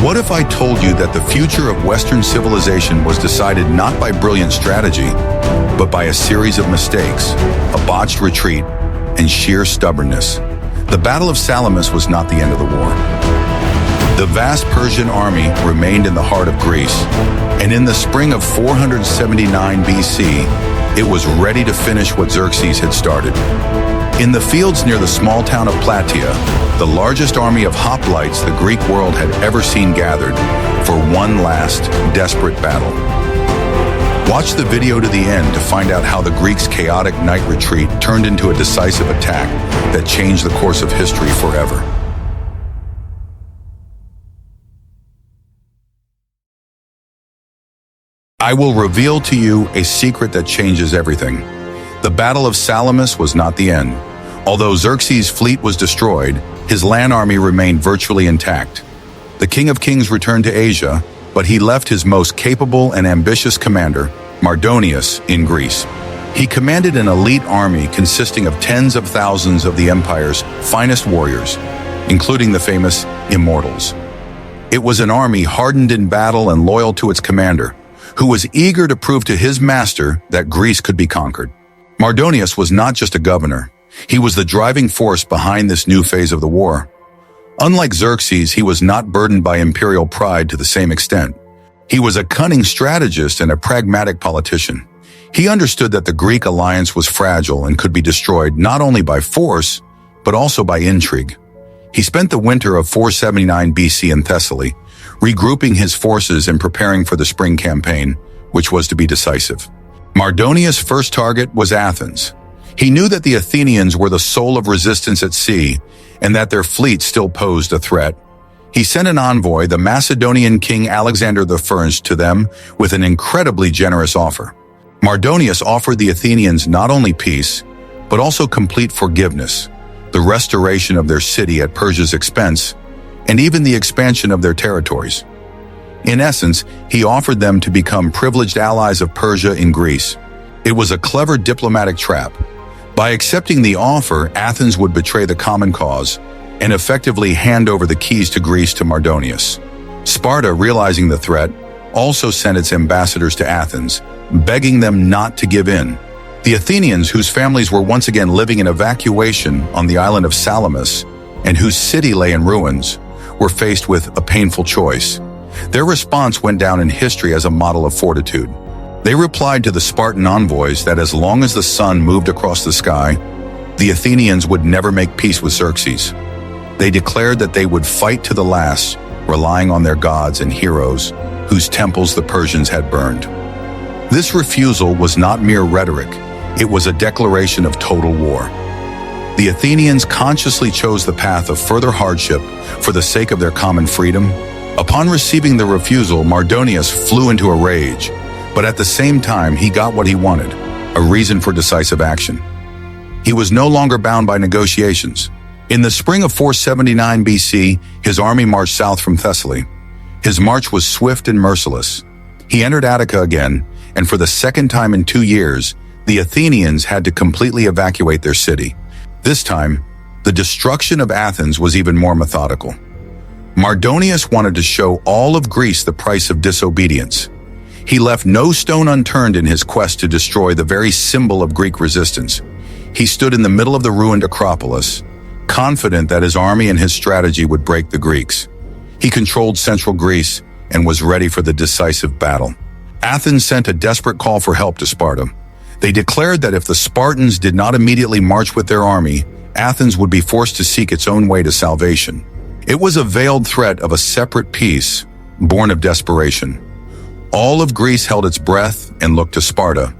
What if I told you that the future of Western civilization was decided not by brilliant strategy, but by a series of mistakes, a botched retreat, and sheer stubbornness? The Battle of Salamis was not the end of the war. The vast Persian army remained in the heart of Greece, and in the spring of 479 BC, it was ready to finish what Xerxes had started. In the fields near the small town of Plataea, the largest army of hoplites the Greek world had ever seen gathered for one last, desperate battle. Watch the video to the end to find out how the Greeks' chaotic night retreat turned into a decisive attack that changed the course of history forever. I will reveal to you a secret that changes everything. The Battle of Salamis was not the end. Although Xerxes' fleet was destroyed, his land army remained virtually intact. The King of Kings returned to Asia, but he left his most capable and ambitious commander, Mardonius, in Greece. He commanded an elite army consisting of tens of thousands of the empire's finest warriors, including the famous Immortals. It was an army hardened in battle and loyal to its commander, who was eager to prove to his master that Greece could be conquered. Mardonius was not just a governor. He was the driving force behind this new phase of the war. Unlike Xerxes, he was not burdened by imperial pride to the same extent. He was a cunning strategist and a pragmatic politician. He understood that the Greek alliance was fragile and could be destroyed not only by force, but also by intrigue. He spent the winter of 479 BC in Thessaly, regrouping his forces and preparing for the spring campaign, which was to be decisive. Mardonius' first target was Athens. He knew that the Athenians were the soul of resistance at sea and that their fleet still posed a threat. He sent an envoy, the Macedonian king Alexander I, to them with an incredibly generous offer. Mardonius offered the Athenians not only peace, but also complete forgiveness, the restoration of their city at Persia's expense, and even the expansion of their territories. In essence, he offered them to become privileged allies of Persia in Greece. It was a clever diplomatic trap. By accepting the offer, Athens would betray the common cause and effectively hand over the keys to Greece to Mardonius. Sparta, realizing the threat, also sent its ambassadors to Athens, begging them not to give in. The Athenians, whose families were once again living in evacuation on the island of Salamis and whose city lay in ruins, were faced with a painful choice. Their response went down in history as a model of fortitude. They replied to the Spartan envoys that as long as the sun moved across the sky, the Athenians would never make peace with Xerxes. They declared that they would fight to the last, relying on their gods and heroes, whose temples the Persians had burned. This refusal was not mere rhetoric, it was a declaration of total war. The Athenians consciously chose the path of further hardship for the sake of their common freedom. Upon receiving the refusal, Mardonius flew into a rage, but at the same time he got what he wanted, a reason for decisive action. He was no longer bound by negotiations. In the spring of 479 BC, his army marched south from Thessaly. His march was swift and merciless. He entered Attica again, and for the second time in 2 years, the Athenians had to completely evacuate their city. This time, the destruction of Athens was even more methodical. Mardonius wanted to show all of Greece the price of disobedience. He left no stone unturned in his quest to destroy the very symbol of Greek resistance. He stood in the middle of the ruined Acropolis, confident that his army and his strategy would break the Greeks. He controlled central Greece and was ready for the decisive battle. Athens sent a desperate call for help to Sparta. They declared that if the Spartans did not immediately march with their army, Athens would be forced to seek its own way to salvation. It was a veiled threat of a separate peace, born of desperation. All of Greece held its breath and looked to Sparta.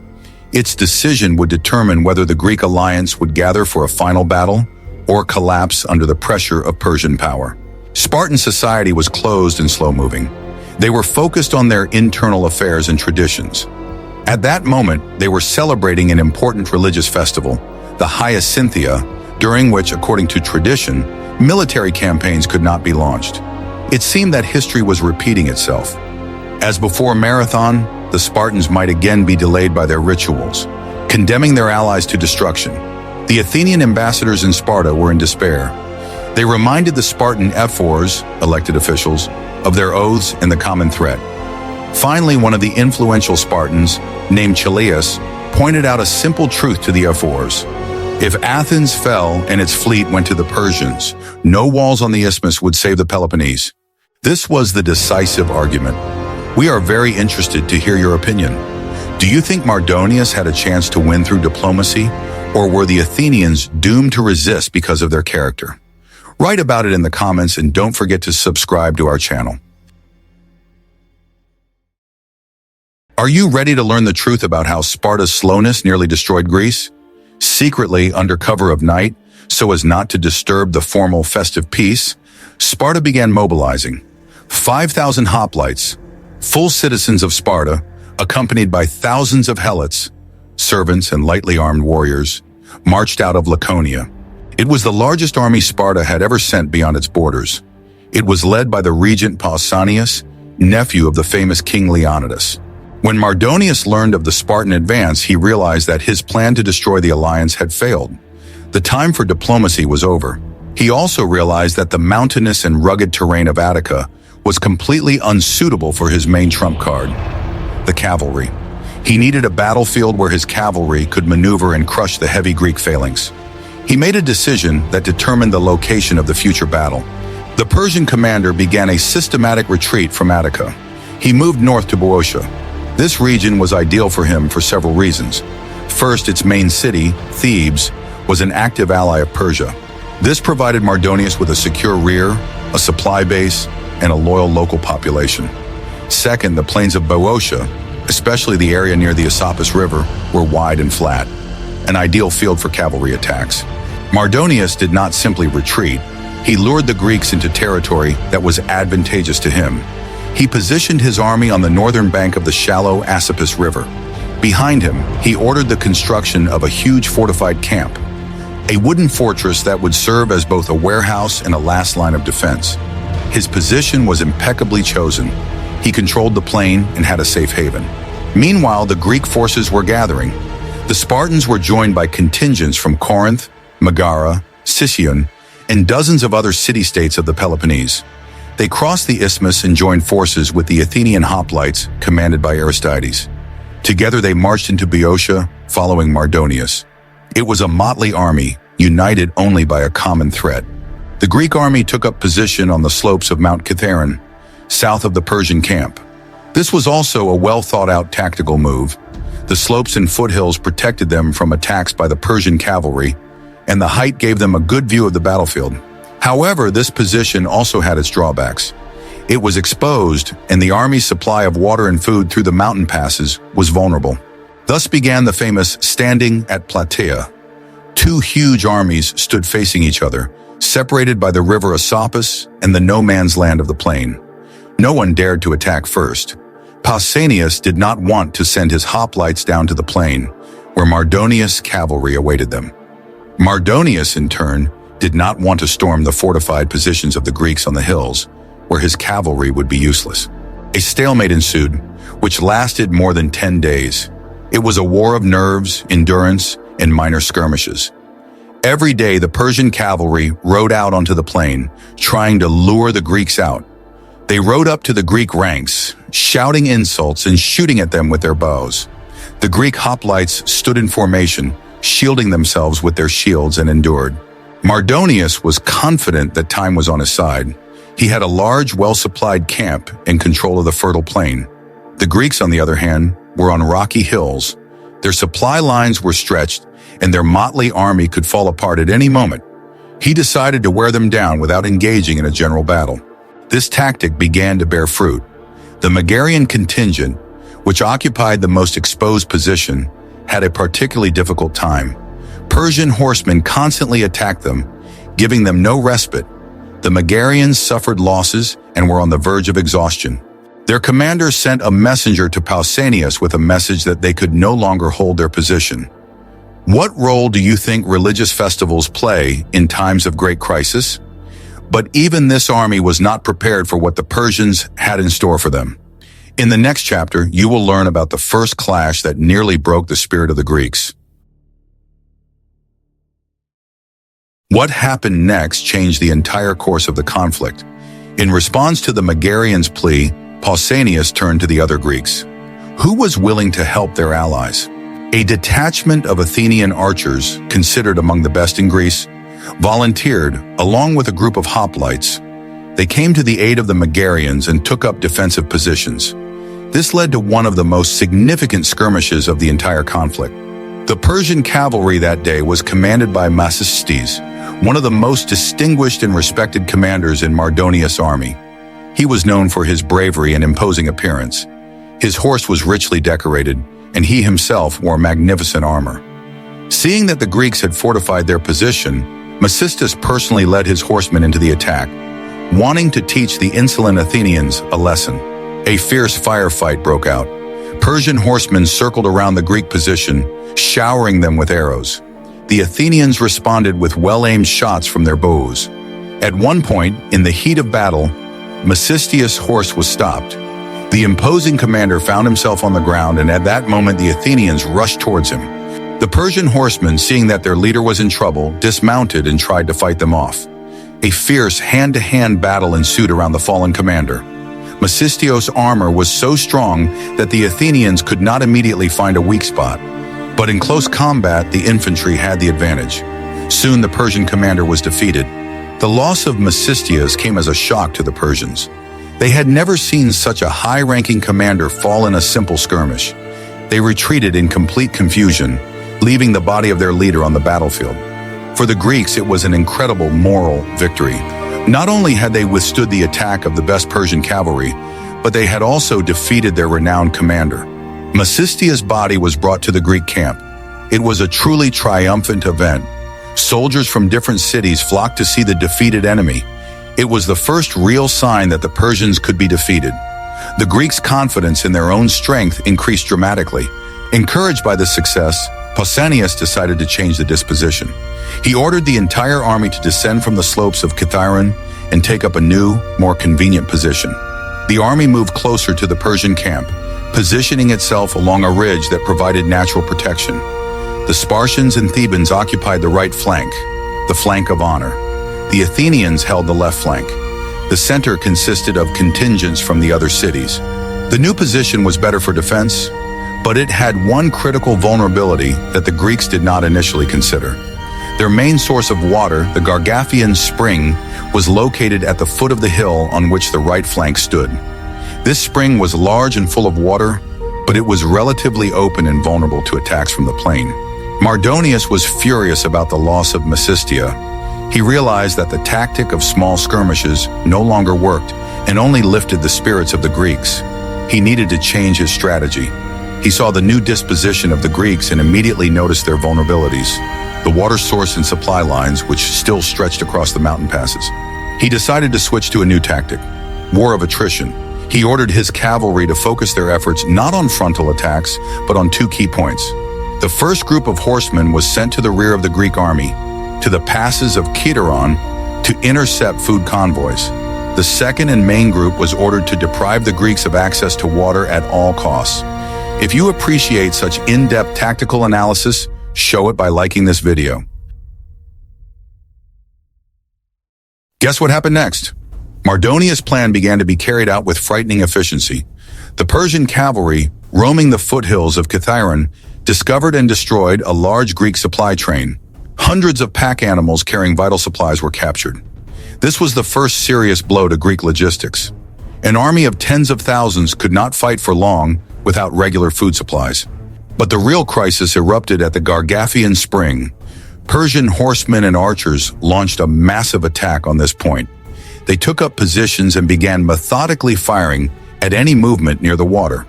Its decision would determine whether the Greek alliance would gather for a final battle or collapse under the pressure of Persian power. Spartan society was closed and slow-moving. They were focused on their internal affairs and traditions. At that moment, they were celebrating an important religious festival, the Hyacinthia, during which, according to tradition, military campaigns could not be launched. It seemed that history was repeating itself. As before Marathon, the Spartans might again be delayed by their rituals, condemning their allies to destruction. The Athenian ambassadors in Sparta were in despair. They reminded the Spartan ephors, elected officials, of their oaths and the common threat. Finally, one of the influential Spartans, named Chilias, pointed out a simple truth to the ephors. If Athens fell and its fleet went to the Persians, no walls on the isthmus would save the Peloponnese. This was the decisive argument. We are very interested to hear your opinion. Do you think Mardonius had a chance to win through diplomacy, or were the Athenians doomed to resist because of their character? Write about it in the comments and don't forget to subscribe to our channel. Are you ready to learn the truth about how Sparta's slowness nearly destroyed Greece? Secretly, under cover of night, so as not to disturb the formal festive peace, Sparta began mobilizing. 5,000 hoplites, full citizens of Sparta, accompanied by thousands of helots, servants and lightly armed warriors, marched out of Laconia. It was the largest army Sparta had ever sent beyond its borders. It was led by the regent Pausanias, nephew of the famous King Leonidas. When Mardonius learned of the Spartan advance, he realized that his plan to destroy the alliance had failed. The time for diplomacy was over. He also realized that the mountainous and rugged terrain of Attica was completely unsuitable for his main trump card, the cavalry. He needed a battlefield where his cavalry could maneuver and crush the heavy Greek phalanx. He made a decision that determined the location of the future battle. The Persian commander began a systematic retreat from Attica. He moved north to Boeotia. This region was ideal for him for several reasons. First, its main city, Thebes, was an active ally of Persia. This provided Mardonius with a secure rear, a supply base, and a loyal local population. Second, the plains of Boeotia, especially the area near the Asopus River, were wide and flat, an ideal field for cavalry attacks. Mardonius did not simply retreat. He lured the Greeks into territory that was advantageous to him. He positioned his army on the northern bank of the shallow Asopus River. Behind him, he ordered the construction of a huge fortified camp, a wooden fortress that would serve as both a warehouse and a last line of defense. His position was impeccably chosen. He controlled the plain and had a safe haven. Meanwhile, the Greek forces were gathering. The Spartans were joined by contingents from Corinth, Megara, Sicyon, and dozens of other city-states of the Peloponnese. They crossed the isthmus and joined forces with the Athenian hoplites, commanded by Aristides. Together they marched into Boeotia, following Mardonius. It was a motley army, united only by a common threat. The Greek army took up position on the slopes of Mount Kithaeron, south of the Persian camp. This was also a well-thought-out tactical move. The slopes and foothills protected them from attacks by the Persian cavalry, and the height gave them a good view of the battlefield. However, this position also had its drawbacks. It was exposed, and the army's supply of water and food through the mountain passes was vulnerable. Thus began the famous standing at Plataea. Two huge armies stood facing each other, separated by the river Asopus and the no-man's land of the plain. No one dared to attack first. Pausanias did not want to send his hoplites down to the plain, where Mardonius' cavalry awaited them. Mardonius, in turn, did not want to storm the fortified positions of the Greeks on the hills, where his cavalry would be useless. A stalemate ensued, which lasted more than 10 days. It was a war of nerves, endurance, and minor skirmishes. Every day, the Persian cavalry rode out onto the plain, trying to lure the Greeks out. They rode up to the Greek ranks, shouting insults and shooting at them with their bows. The Greek hoplites stood in formation, shielding themselves with their shields, and endured. Mardonius was confident that time was on his side. He had a large, well-supplied camp in control of the fertile plain. The Greeks, on the other hand, were on rocky hills. Their supply lines were stretched, and their motley army could fall apart at any moment. He decided to wear them down without engaging in a general battle. This tactic began to bear fruit. The Megarian contingent, which occupied the most exposed position, had a particularly difficult time. Persian horsemen constantly attacked them, giving them no respite. The Megarians suffered losses and were on the verge of exhaustion. Their commander sent a messenger to Pausanias with a message that they could no longer hold their position. What role do you think religious festivals play in times of great crisis? But even this army was not prepared for what the Persians had in store for them. In the next chapter, you will learn about the first clash that nearly broke the spirit of the Greeks. What happened next changed the entire course of the conflict. In response to the Megarians' plea, Pausanias turned to the other Greeks. Who was willing to help their allies? A detachment of Athenian archers, considered among the best in Greece, volunteered, along with a group of hoplites. They came to the aid of the Megarians and took up defensive positions. This led to one of the most significant skirmishes of the entire conflict. The Persian cavalry that day was commanded by Mardonius, one of the most distinguished and respected commanders in Mardonius' army. He was known for his bravery and imposing appearance. His horse was richly decorated, and he himself wore magnificent armor. Seeing that the Greeks had fortified their position, Mardonius personally led his horsemen into the attack, wanting to teach the insolent Athenians a lesson. A fierce firefight broke out. Persian horsemen circled around the Greek position, showering them with arrows. The Athenians responded with well-aimed shots from their bows. At one point, in the heat of battle, Mardonius' horse was stopped. The imposing commander found himself on the ground, and at that moment the Athenians rushed towards him. The Persian horsemen, seeing that their leader was in trouble, dismounted and tried to fight them off. A fierce hand-to-hand battle ensued around the fallen commander. Mardonius' armor was so strong that the Athenians could not immediately find a weak spot. But in close combat, the infantry had the advantage. Soon the Persian commander was defeated. The loss of Mardonius came as a shock to the Persians. They had never seen such a high-ranking commander fall in a simple skirmish. They retreated in complete confusion, leaving the body of their leader on the battlefield. For the Greeks, it was an incredible moral victory. Not only had they withstood the attack of the best Persian cavalry, but they had also defeated their renowned commander. Mardonius' body was brought to the Greek camp. It was a truly triumphant event. Soldiers from different cities flocked to see the defeated enemy. It was the first real sign that the Persians could be defeated. The Greeks' confidence in their own strength increased dramatically. Encouraged by this success, Pausanias decided to change the disposition. He ordered the entire army to descend from the slopes of Kithaeron and take up a new, more convenient position. The army moved closer to the Persian camp, positioning itself along a ridge that provided natural protection. The Spartans and Thebans occupied the right flank, the flank of honor. The Athenians held the left flank. The center consisted of contingents from the other cities. The new position was better for defense, but it had one critical vulnerability that the Greeks did not initially consider. Their main source of water, the Gargantuan spring, was located at the foot of the hill on which the right flank stood. This spring was large and full of water, but it was relatively open and vulnerable to attacks from the plain. Mardonius was furious about the loss of Mardonius. He realized that the tactic of small skirmishes no longer worked and only lifted the spirits of the Greeks. He needed to change his strategy. He saw the new disposition of the Greeks and immediately noticed their vulnerabilities, the water source and supply lines which still stretched across the mountain passes. He decided to switch to a new tactic, war of attrition. He ordered his cavalry to focus their efforts not on frontal attacks, but on two key points. The first group of horsemen was sent to the rear of the Greek army, to the passes of Kithaeron, to intercept food convoys. The second and main group was ordered to deprive the Greeks of access to water at all costs. If you appreciate such in-depth tactical analysis, show it by liking this video. Guess what happened next? Mardonius' plan began to be carried out with frightening efficiency. The Persian cavalry, roaming the foothills of Kithaeron, discovered and destroyed a large Greek supply train. Hundreds of pack animals carrying vital supplies were captured. This was the first serious blow to Greek logistics. An army of tens of thousands could not fight for long without regular food supplies. But the real crisis erupted at the Gargantuan spring. Persian horsemen and archers launched a massive attack on this point. They took up positions and began methodically firing at any movement near the water.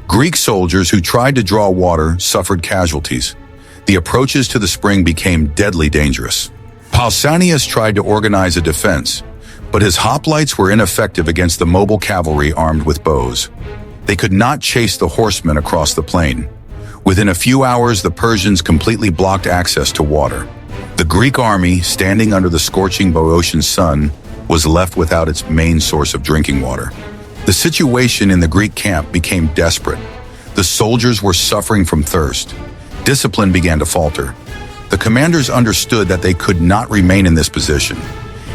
Greek soldiers who tried to draw water suffered casualties. The approaches to the spring became deadly dangerous. Pausanias tried to organize a defense, but his hoplites were ineffective against the mobile cavalry armed with bows. They could not chase the horsemen across the plain. Within a few hours, the Persians completely blocked access to water. The Greek army, standing under the scorching Boeotian sun, was left without its main source of drinking water. The situation in the Greek camp became desperate. The soldiers were suffering from thirst. Discipline began to falter. The commanders understood that they could not remain in this position.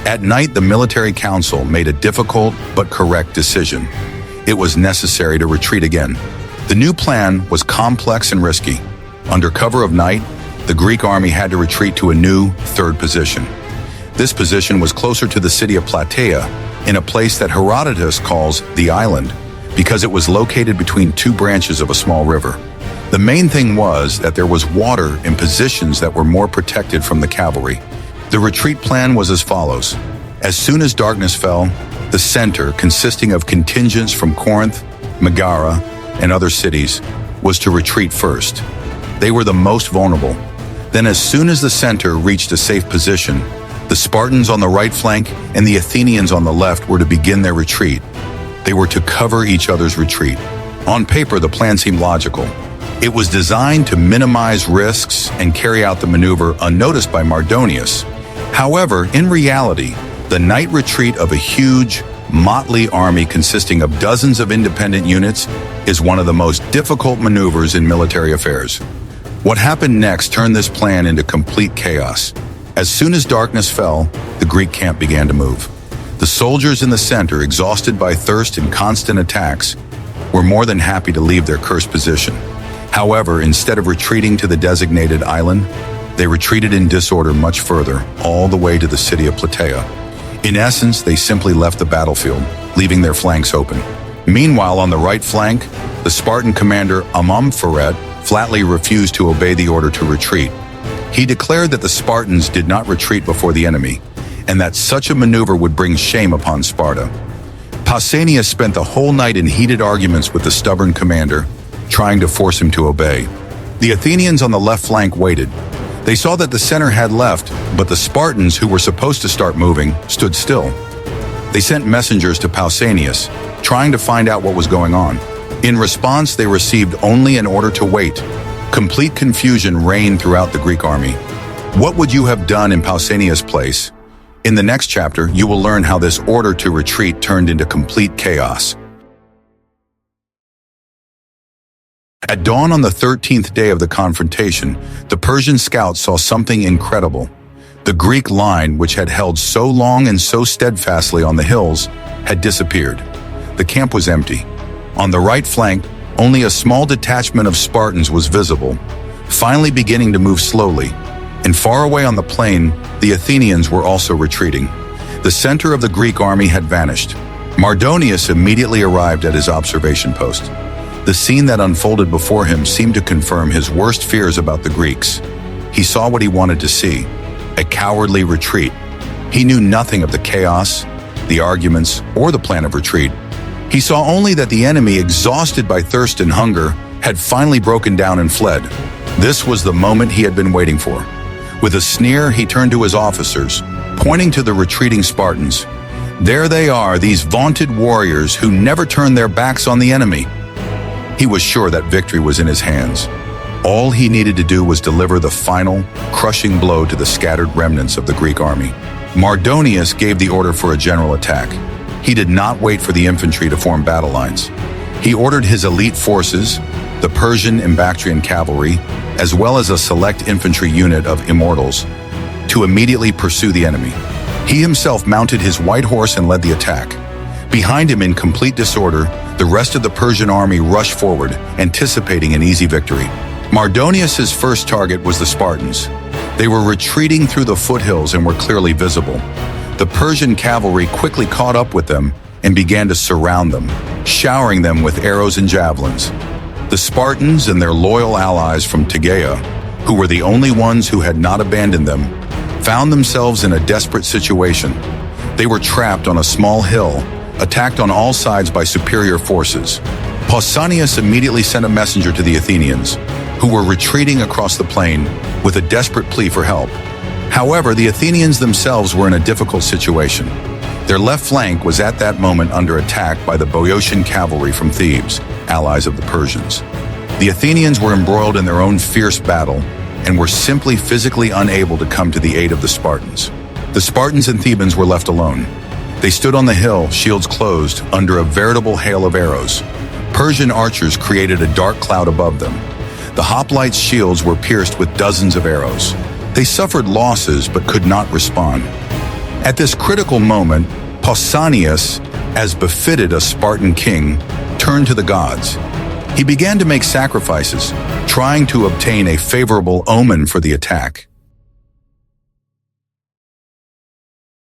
At night, the military council made a difficult but correct decision. It was necessary to retreat again. The new plan was complex and risky. Under cover of night, the Greek army had to retreat to a new third position. This position was closer to the city of Plataea, in a place that Herodotus calls the island, because it was located between two branches of a small river. The main thing was that there was water in positions that were more protected from the cavalry. The retreat plan was as follows. As soon as darkness fell, the center, consisting of contingents from Corinth, Megara, and other cities, was to retreat first. They were the most vulnerable. Then as soon as the center reached a safe position, the Spartans on the right flank and the Athenians on the left were to begin their retreat. They were to cover each other's retreat. On paper, the plan seemed logical. It was designed to minimize risks and carry out the maneuver unnoticed by Mardonius. However, in reality, the night retreat of a huge, motley army consisting of dozens of independent units is one of the most difficult maneuvers in military affairs. What happened next turned this plan into complete chaos. As soon as darkness fell, the Greek camp began to move. The soldiers in the center, exhausted by thirst and constant attacks, were more than happy to leave their cursed position. However, instead of retreating to the designated island, they retreated in disorder much further, all the way to the city of Plataea. In essence, they simply left the battlefield, leaving their flanks open. Meanwhile, on the right flank, the Spartan commander Amampheret flatly refused to obey the order to retreat. He declared that the Spartans did not retreat before the enemy, and that such a maneuver would bring shame upon Sparta. Pausanias spent the whole night in heated arguments with the stubborn commander, trying to force him to obey. The Athenians on the left flank waited. They saw that the center had left, but the Spartans, who were supposed to start moving, stood still. They sent messengers to Pausanias, trying to find out what was going on. In response, they received only an order to wait. Complete confusion reigned throughout the Greek army. What would you have done in Pausanias' place? In the next chapter, you will learn how this order to retreat turned into complete chaos. At dawn on the 13th day of the confrontation, the Persian scouts saw something incredible. The Greek line, which had held so long and so steadfastly on the hills, had disappeared. The camp was empty. On the right flank, only a small detachment of Spartans was visible, finally beginning to move slowly. And far away on the plain, the Athenians were also retreating. The center of the Greek army had vanished. Mardonius immediately arrived at his observation post. The scene that unfolded before him seemed to confirm his worst fears about the Greeks. He saw what he wanted to see, a cowardly retreat. He knew nothing of the chaos, the arguments, or the plan of retreat. He saw only that the enemy, exhausted by thirst and hunger, had finally broken down and fled. This was the moment he had been waiting for. With a sneer, he turned to his officers, pointing to the retreating Spartans. There they are, these vaunted warriors who never turned their backs on the enemy. He was sure that victory was in his hands. All he needed to do was deliver the final, crushing blow to the scattered remnants of the Greek army. Mardonius gave the order for a general attack. He did not wait for the infantry to form battle lines. He ordered his elite forces, the Persian and Bactrian cavalry, as well as a select infantry unit of immortals, to immediately pursue the enemy. He himself mounted his white horse and led the attack. Behind him, in complete disorder, the rest of the Persian army rushed forward, anticipating an easy victory. Mardonius's first target was the Spartans. They were retreating through the foothills and were clearly visible. The Persian cavalry quickly caught up with them and began to surround them, showering them with arrows and javelins. The Spartans and their loyal allies from Tegea, who were the only ones who had not abandoned them, found themselves in a desperate situation. They were trapped on a small hill, attacked on all sides by superior forces. Pausanias immediately sent a messenger to the Athenians, who were retreating across the plain with a desperate plea for help. However, the Athenians themselves were in a difficult situation. Their left flank was at that moment under attack by the Boeotian cavalry from Thebes, allies of the Persians. The Athenians were embroiled in their own fierce battle and were simply physically unable to come to the aid of the Spartans. The Spartans and Thebans were left alone. They stood on the hill, shields closed, under a veritable hail of arrows. Persian archers created a dark cloud above them. The hoplites' shields were pierced with dozens of arrows. They suffered losses but could not respond. At this critical moment, Pausanias, as befitted a Spartan king, turned to the gods. He began to make sacrifices, trying to obtain a favorable omen for the attack.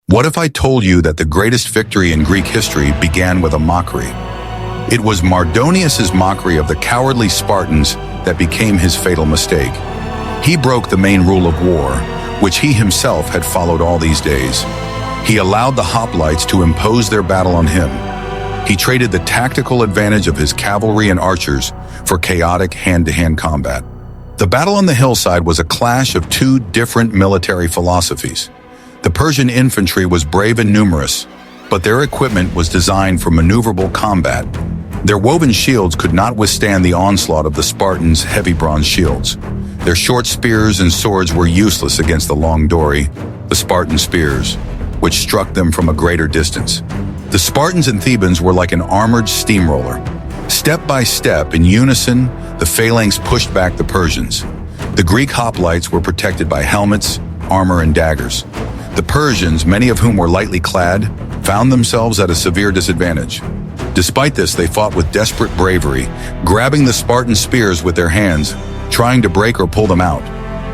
What if I told you that the greatest victory in Greek history began with a mockery? It was Mardonius's mockery of the cowardly Spartans that became his fatal mistake. He broke the main rule of war, which he himself had followed all these days. He allowed the hoplites to impose their battle on him. He traded the tactical advantage of his cavalry and archers for chaotic hand-to-hand combat. The battle on the hillside was a clash of two different military philosophies. The Persian infantry was brave and numerous, but their equipment was designed for maneuverable combat. Their woven shields could not withstand the onslaught of the Spartans' heavy bronze shields. Their short spears and swords were useless against the long dory, the Spartan spears, which struck them from a greater distance. The Spartans and Thebans were like an armored steamroller. Step by step, in unison, the phalanx pushed back the Persians. The Greek hoplites were protected by helmets, armor, and daggers. The Persians, many of whom were lightly clad, found themselves at a severe disadvantage. Despite this, they fought with desperate bravery, grabbing the Spartan spears with their hands, trying to break or pull them out.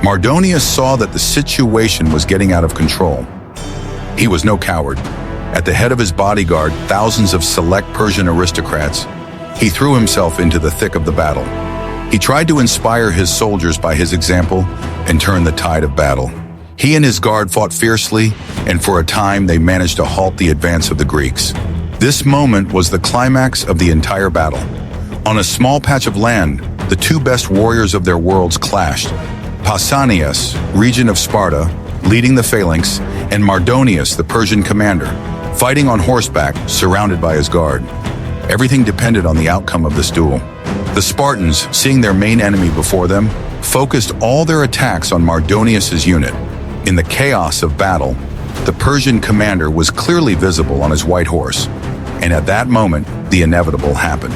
Mardonius saw that the situation was getting out of control. He was no coward. At the head of his bodyguard, thousands of select Persian aristocrats, he threw himself into the thick of the battle. He tried to inspire his soldiers by his example and turn the tide of battle. He and his guard fought fiercely, and for a time they managed to halt the advance of the Greeks. This moment was the climax of the entire battle. On a small patch of land, the two best warriors of their worlds clashed. Pausanias, regent of Sparta, leading the phalanx, and Mardonius, the Persian commander, fighting on horseback, surrounded by his guard. Everything depended on the outcome of this duel. The Spartans, seeing their main enemy before them, focused all their attacks on Mardonius's unit. In the chaos of battle, the Persian commander was clearly visible on his white horse, and at that moment, the inevitable happened.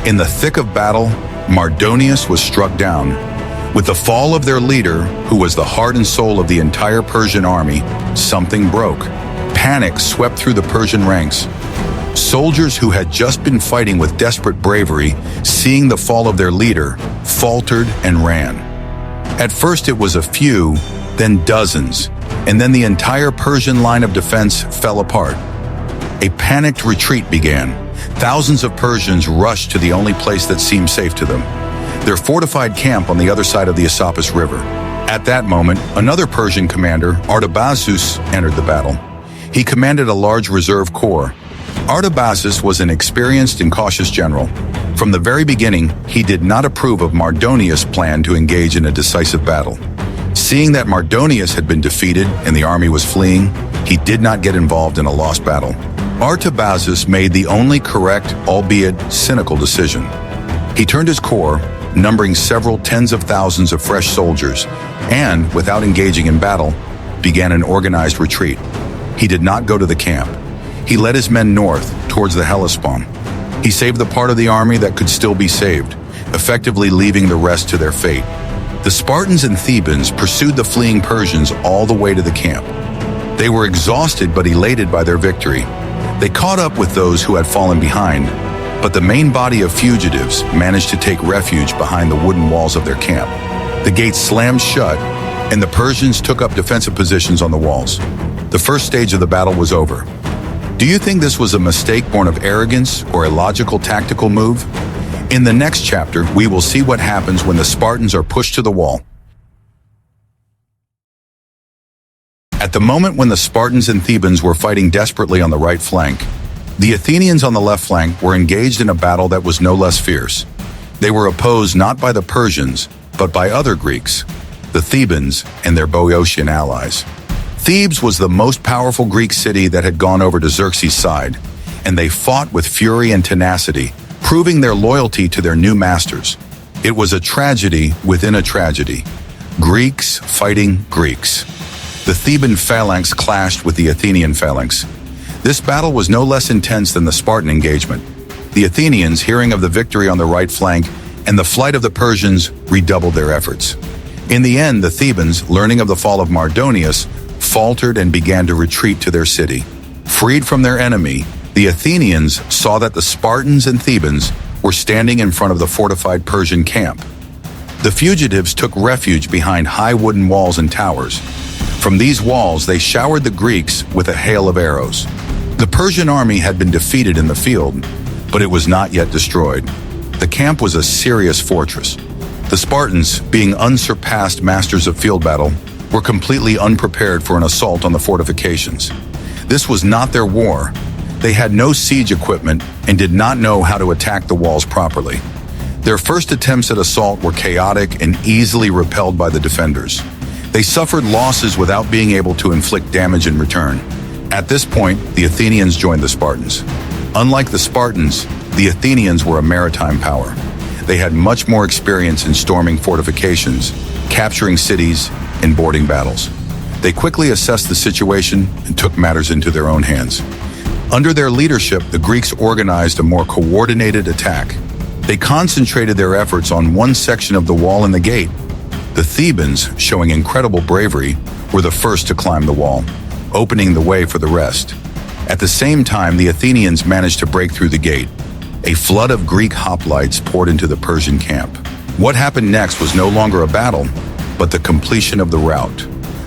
In the thick of battle, Mardonius was struck down. With the fall of their leader, who was the heart and soul of the entire Persian army, something broke. Panic swept through the Persian ranks. Soldiers who had just been fighting with desperate bravery, seeing the fall of their leader, faltered and ran. At first it was a few, then dozens, and then the entire Persian line of defense fell apart. A panicked retreat began. Thousands of Persians rushed to the only place that seemed safe to them, their fortified camp on the other side of the Esopus River. At that moment, another Persian commander, Artabazus, entered the battle. He commanded a large reserve corps. Artabazus was an experienced and cautious general. From the very beginning, he did not approve of Mardonius' plan to engage in a decisive battle. Seeing that Mardonius had been defeated and the army was fleeing, he did not get involved in a lost battle. Artabazus made the only correct, albeit cynical, decision. He turned his corps, numbering several tens of thousands of fresh soldiers, and, without engaging in battle, began an organized retreat. He did not go to the camp. He led his men north, towards the Hellespont. He saved the part of the army that could still be saved, effectively leaving the rest to their fate. The Spartans and Thebans pursued the fleeing Persians all the way to the camp. They were exhausted but elated by their victory. They caught up with those who had fallen behind, but the main body of fugitives managed to take refuge behind the wooden walls of their camp. The gates slammed shut, and the Persians took up defensive positions on the walls. The first stage of the battle was over. Do you think this was a mistake born of arrogance or a logical tactical move? In the next chapter, we will see what happens when the Spartans are pushed to the wall. At the moment when the Spartans and Thebans were fighting desperately on the right flank, the Athenians on the left flank were engaged in a battle that was no less fierce. They were opposed not by the Persians, but by other Greeks, the Thebans and their Boeotian allies. Thebes was the most powerful Greek city that had gone over to Xerxes' side, and they fought with fury and tenacity, proving their loyalty to their new masters. It was a tragedy within a tragedy. Greeks fighting Greeks. The Theban phalanx clashed with the Athenian phalanx. This battle was no less intense than the Spartan engagement. The Athenians, hearing of the victory on the right flank and the flight of the Persians, redoubled their efforts. In the end, the Thebans, learning of the fall of Mardonius, faltered and began to retreat to their city. Freed from their enemy, the Athenians saw that the Spartans and Thebans were standing in front of the fortified Persian camp. The fugitives took refuge behind high wooden walls and towers. From these walls, they showered the Greeks with a hail of arrows. The Persian army had been defeated in the field, but it was not yet destroyed. The camp was a serious fortress. The Spartans, being unsurpassed masters of field battle, were completely unprepared for an assault on the fortifications. This was not their war. They had no siege equipment and did not know how to attack the walls properly. Their first attempts at assault were chaotic and easily repelled by the defenders. They suffered losses without being able to inflict damage in return. At this point, the Athenians joined the Spartans. Unlike the Spartans, the Athenians were a maritime power. They had much more experience in storming fortifications, capturing cities, and boarding battles. They quickly assessed the situation and took matters into their own hands. Under their leadership, the Greeks organized a more coordinated attack. They concentrated their efforts on one section of the wall and the gate. The Thebans, showing incredible bravery, were the first to climb the wall, opening the way for the rest. At the same time, the Athenians managed to break through the gate. A flood of Greek hoplites poured into the Persian camp. What happened next was no longer a battle, but the completion of the rout.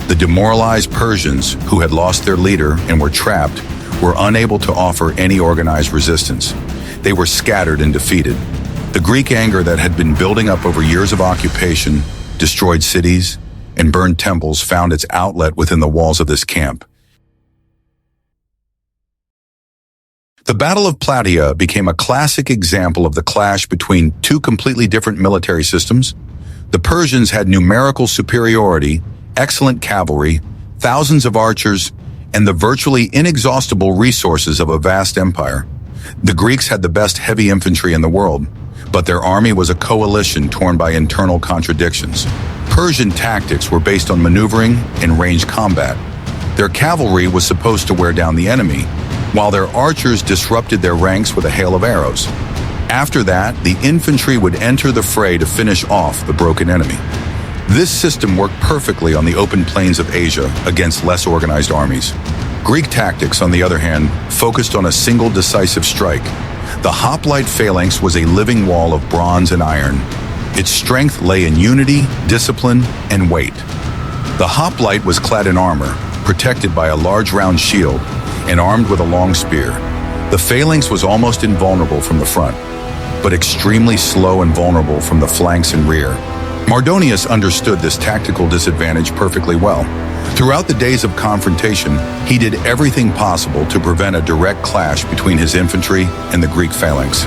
The demoralized Persians, who had lost their leader and were trapped, were unable to offer any organized resistance. They were scattered and defeated. The Greek anger that had been building up over years of occupation, destroyed cities, and burned temples found its outlet within the walls of this camp. The Battle of Plataea became a classic example of the clash between two completely different military systems. The Persians had numerical superiority, excellent cavalry, thousands of archers, and the virtually inexhaustible resources of a vast empire. The Greeks had the best heavy infantry in the world, but their army was a coalition torn by internal contradictions. Persian tactics were based on maneuvering and ranged combat. Their cavalry was supposed to wear down the enemy, while their archers disrupted their ranks with a hail of arrows. After that, the infantry would enter the fray to finish off the broken enemy. This system worked perfectly on the open plains of Asia against less organized armies. Greek tactics, on the other hand, focused on a single decisive strike. The hoplite phalanx was a living wall of bronze and iron. Its strength lay in unity, discipline, and weight. The hoplite was clad in armor, protected by a large round shield, and armed with a long spear. The phalanx was almost invulnerable from the front, but extremely slow and vulnerable from the flanks and rear. Mardonius understood this tactical disadvantage perfectly well. Throughout the days of confrontation, he did everything possible to prevent a direct clash between his infantry and the Greek phalanx.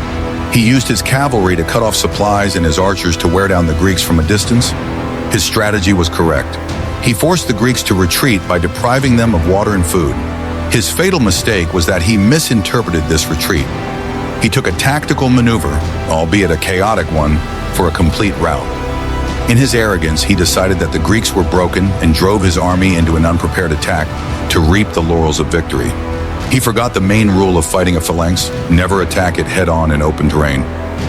He used his cavalry to cut off supplies and his archers to wear down the Greeks from a distance. His strategy was correct. He forced the Greeks to retreat by depriving them of water and food. His fatal mistake was that he misinterpreted this retreat. He took a tactical maneuver, albeit a chaotic one, for a complete rout. In his arrogance, he decided that the Greeks were broken and drove his army into an unprepared attack to reap the laurels of victory. He forgot the main rule of fighting a phalanx: never attack it head-on in open terrain.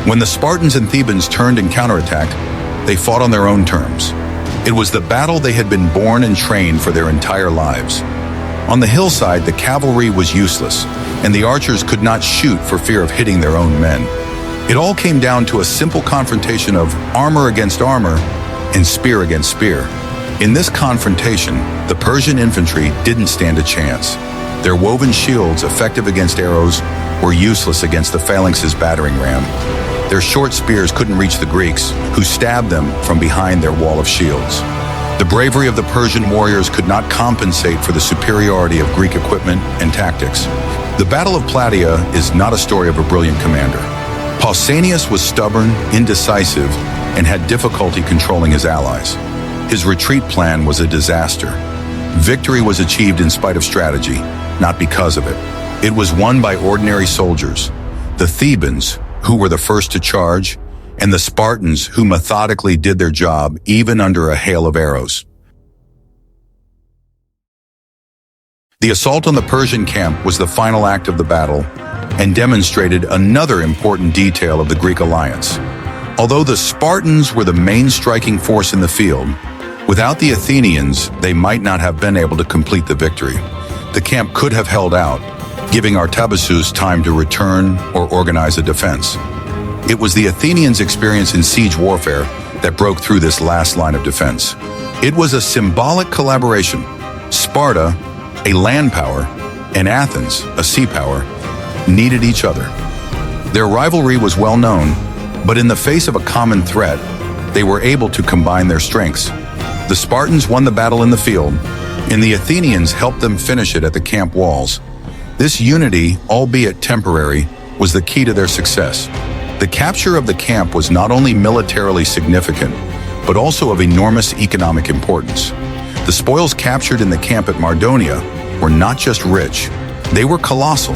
When the Spartans and Thebans turned and counterattacked, they fought on their own terms. It was the battle they had been born and trained for their entire lives. On the hillside, the cavalry was useless, and the archers could not shoot for fear of hitting their own men. It all came down to a simple confrontation of armor against armor and spear against spear. In this confrontation, the Persian infantry didn't stand a chance. Their woven shields, effective against arrows, were useless against the phalanx's battering ram. Their short spears couldn't reach the Greeks, who stabbed them from behind their wall of shields. The bravery of the Persian warriors could not compensate for the superiority of Greek equipment and tactics. The Battle of Plataea is not a story of a brilliant commander. Pausanias was stubborn, indecisive, and had difficulty controlling his allies. His retreat plan was a disaster. Victory was achieved in spite of strategy, not because of it. It was won by ordinary soldiers, the Thebans, who were the first to charge, and the Spartans, who methodically did their job even under a hail of arrows. The assault on the Persian camp was the final act of the battle and demonstrated another important detail of the Greek alliance. Although the Spartans were the main striking force in the field, Without the Athenians, they might not have been able to complete the victory. The camp could have held out, giving Artabazus time to return or organize a defense. It was the Athenians' experience in siege warfare that broke through this last line of defense. It was a symbolic collaboration. Sparta, a land power, and Athens, a sea power, needed each other. Their rivalry was well known, but in the face of a common threat, they were able to combine their strengths. The Spartans won the battle in the field, and the Athenians helped them finish it at the camp walls. This unity, albeit temporary, was the key to their success. The capture of the camp was not only militarily significant, but also of enormous economic importance. The spoils captured in the camp at Mardonia were not just rich, they were colossal.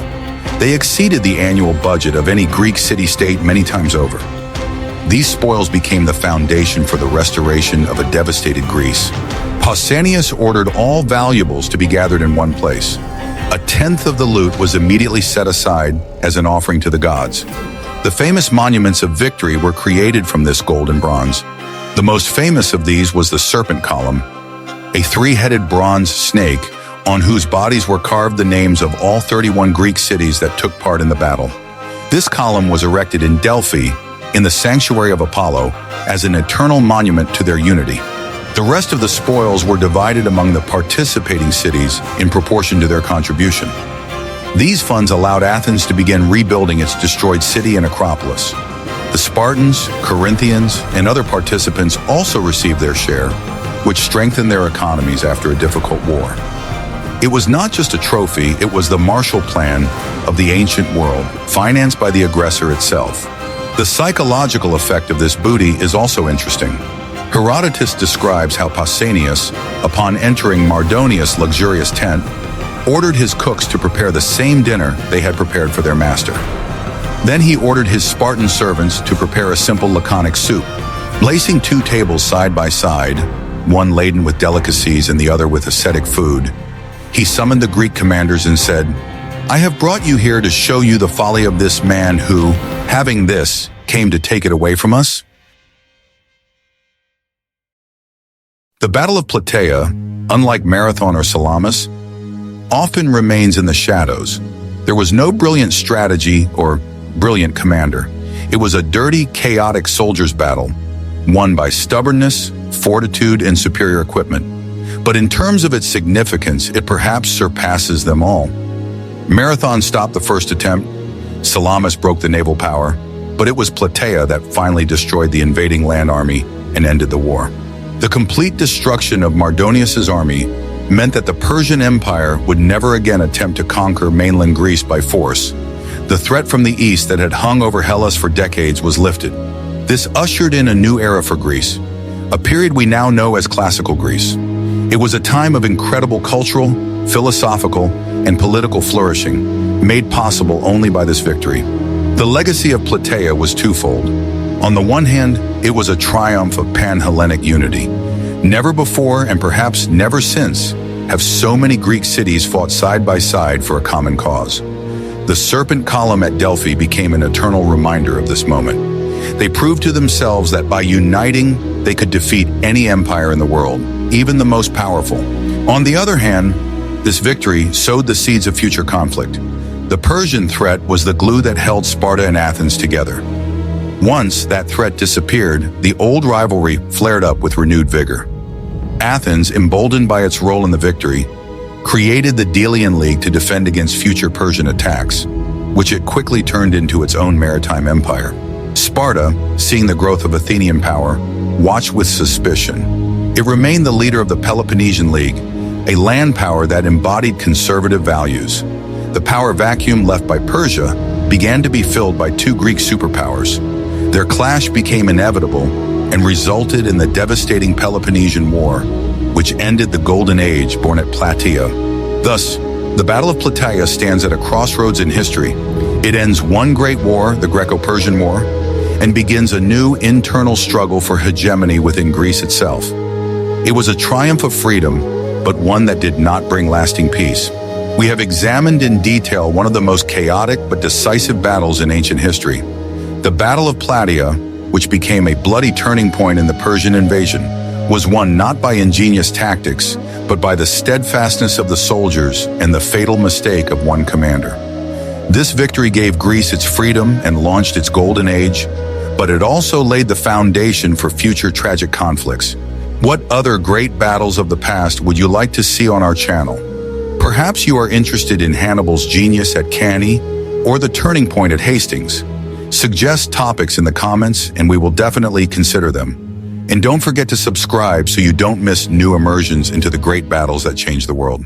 They exceeded the annual budget of any Greek city-state many times over. These spoils became the foundation for the restoration of a devastated Greece. Pausanias ordered all valuables to be gathered in one place. A tenth of the loot was immediately set aside as an offering to the gods. The famous monuments of victory were created from this gold and bronze. The most famous of these was the Serpent Column, a three-headed bronze snake on whose bodies were carved the names of all 31 Greek cities that took part in the battle. This column was erected in Delphi, in the sanctuary of Apollo, as an eternal monument to their unity. The rest of the spoils were divided among the participating cities in proportion to their contribution. These funds allowed Athens to begin rebuilding its destroyed city and Acropolis. The Spartans, Corinthians, and other participants also received their share, which strengthened their economies after a difficult war. It was not just a trophy, it was the Marshall Plan of the ancient world, financed by the aggressor itself. The psychological effect of this booty is also interesting. Herodotus describes how Pausanias, upon entering Mardonius' luxurious tent, ordered his cooks to prepare the same dinner they had prepared for their master. Then he ordered his Spartan servants to prepare a simple laconic soup. Placing two tables side by side, one laden with delicacies and the other with ascetic food, he summoned the Greek commanders and said, "I have brought you here to show you the folly of this man who, having this, came to take it away from us." The Battle of Plataea, unlike Marathon or Salamis, often remains in the shadows. There was no brilliant strategy or brilliant commander. It was a dirty, chaotic soldiers' battle, won by stubbornness, fortitude, and superior equipment. But in terms of its significance, it perhaps surpasses them all. Marathon stopped the first attempt, Salamis broke the naval power, but it was Plataea that finally destroyed the invading land army and ended the war. The complete destruction of Mardonius' army meant that the Persian Empire would never again attempt to conquer mainland Greece by force. The threat from the east that had hung over Hellas for decades was lifted. This ushered in a new era for Greece, a period we now know as Classical Greece. It was a time of incredible cultural, philosophical, and political flourishing, made possible only by this victory. The legacy of Plataea was twofold. On the one hand, it was a triumph of pan-Hellenic unity. Never before, and perhaps never since, have so many Greek cities fought side by side for a common cause. The Serpent Column at Delphi became an eternal reminder of this moment. They proved to themselves that by uniting, they could defeat any empire in the world, even the most powerful. On the other hand, this victory sowed the seeds of future conflict. The Persian threat was the glue that held Sparta and Athens together. Once that threat disappeared, the old rivalry flared up with renewed vigor. Athens, emboldened by its role in the victory, created the Delian League to defend against future Persian attacks, which it quickly turned into its own maritime empire. Sparta, seeing the growth of Athenian power, watched with suspicion. It remained the leader of the Peloponnesian League, a land power that embodied conservative values. The power vacuum left by Persia began to be filled by two Greek superpowers. Their clash became inevitable and resulted in the devastating Peloponnesian War, which ended the Golden Age born at Plataea. Thus, the Battle of Plataea stands at a crossroads in history. It ends one great war, the Greco-Persian War, and begins a new internal struggle for hegemony within Greece itself. It was a triumph of freedom, but one that did not bring lasting peace. We have examined in detail one of the most chaotic but decisive battles in ancient history, the Battle of Plataea, which became a bloody turning point in the Persian invasion, was won not by ingenious tactics, but by the steadfastness of the soldiers and the fatal mistake of one commander. This victory gave Greece its freedom and launched its golden age, but it also laid the foundation for future tragic conflicts. What other great battles of the past would you like to see on our channel? Perhaps you are interested in Hannibal's genius at Cannae or the turning point at Hastings. Suggest topics in the comments and we will definitely consider them. And don't forget to subscribe so you don't miss new immersions into the great battles that change the world.